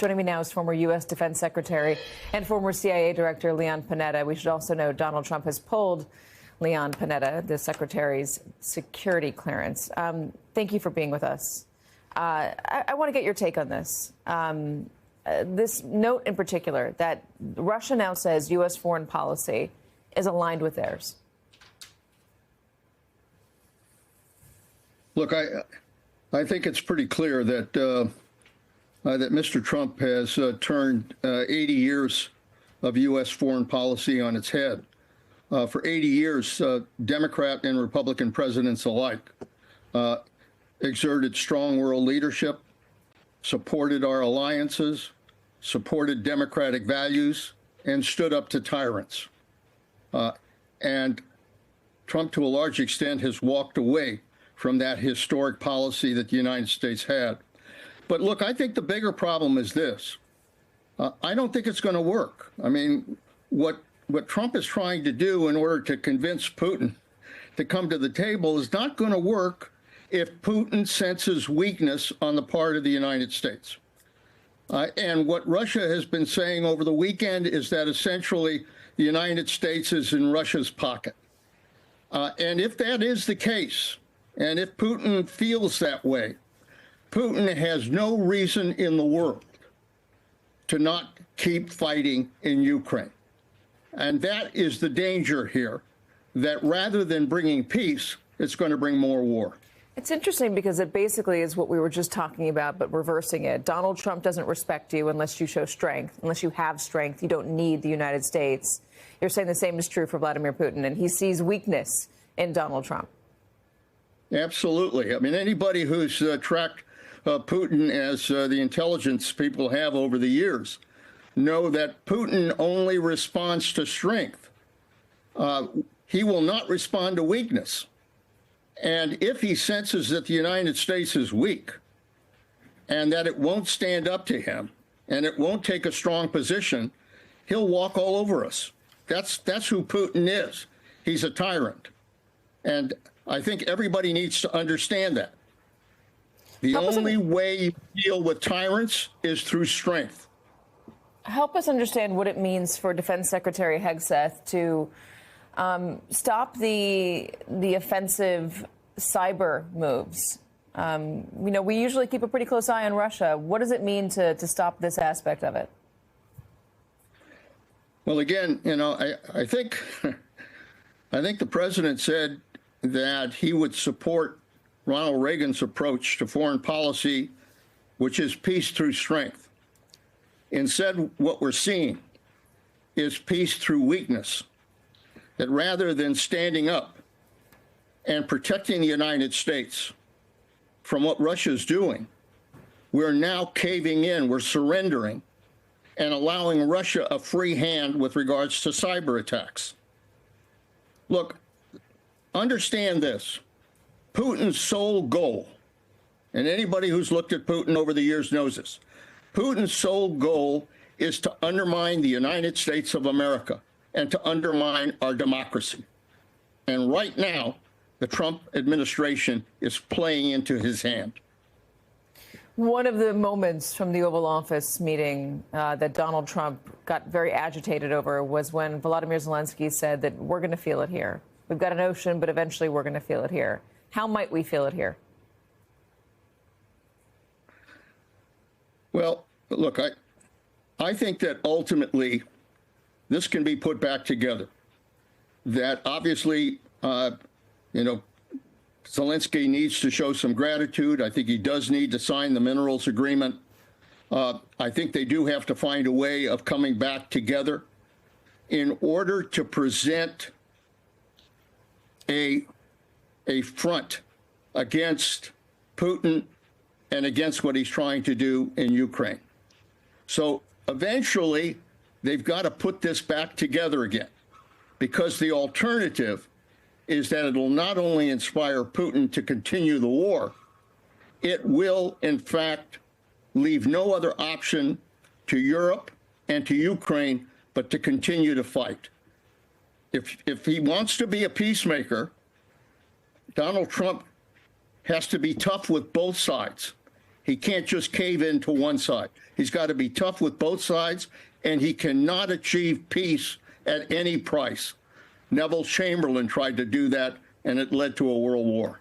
Joining me now is former U.S. Defense Secretary and former CIA Director Leon Panetta. We should also know Donald Trump has pulled Leon Panetta, the Secretary's security clearance. Thank you for being with us. I want to get your take on this. This note in particular that Russia now says U.S. foreign policy is aligned with theirs. Look, I think it's pretty clear that that Mr. Trump has turned 80 years of U.S. foreign policy on its head. For 80 years, Democrat and Republican presidents alike exerted strong world leadership, supported our alliances, supported democratic values, and stood up to tyrants. And Trump, to a large extent, has walked away from that historic policy that the United States had. But look, I think the bigger problem is this. I don't think it's going to work. I mean, what Trump is trying to do in order to convince Putin to come to the table is not going to work if Putin senses weakness on the part of the United States. And what Russia has been saying over the weekend is that essentially the United States is in Russia's pocket. And if that is the case, and if Putin feels that way, Putin has no reason in the world to not keep fighting in Ukraine. And that is the danger here, that rather than bringing peace, it's going to bring more war. It's interesting because it basically is what we were just talking about, but reversing it. Donald Trump doesn't respect you unless you show strength. Unless you have strength, you don't need the United States. You're saying the same is true for Vladimir Putin, and he sees weakness in Donald Trump. Absolutely. I mean, anybody who's tracked Putin, as the intelligence people have over the years, know that Putin only responds to strength. He will not respond to weakness. And if he senses that the United States is weak and that it won't stand up to him and it won't take a strong position, he'll walk all over us. That's who Putin is. He's a tyrant. And I think everybody needs to understand that. The only way you deal with tyrants is through strength. Help us understand what it means for Defense Secretary Hegseth to stop the offensive cyber moves. We usually keep a pretty close eye on Russia. What does it mean to stop this aspect of it? Well, again, I think the president said that he would support Ronald Reagan's approach to foreign policy, which is peace through strength. Instead, what we're seeing is peace through weakness. That rather than standing up and protecting the United States from what Russia's doing, we're now caving in, we're surrendering, and allowing Russia a free hand with regards to cyber attacks. Look, understand this. Putin's sole goal, and anybody who's looked at Putin over the years knows this, Putin's sole goal is to undermine the United States of America and to undermine our democracy. And right now, the Trump administration is playing into his hand. One of the moments from the Oval Office meeting that Donald Trump got very agitated over was when Volodymyr Zelensky said that we're going to feel it here. We've got an ocean, but eventually we're going to feel it here. How might we feel it here? Well, look, I think that ultimately this can be put back together. That obviously, Zelensky needs to show some gratitude. I think he does need to sign the minerals agreement. I think they do have to find a way of coming back together in order to present a front against Putin and against what he's trying to do in Ukraine. So eventually, they've got to put this back together again, because the alternative is that it will not only inspire Putin to continue the war, it will, in fact, leave no other option to Europe and to Ukraine but to continue to fight. If he wants to be a peacemaker, Donald Trump has to be tough with both sides. He can't just cave into one side. He's got to be tough with both sides, and he cannot achieve peace at any price. Neville Chamberlain tried to do that, and it led to a world war.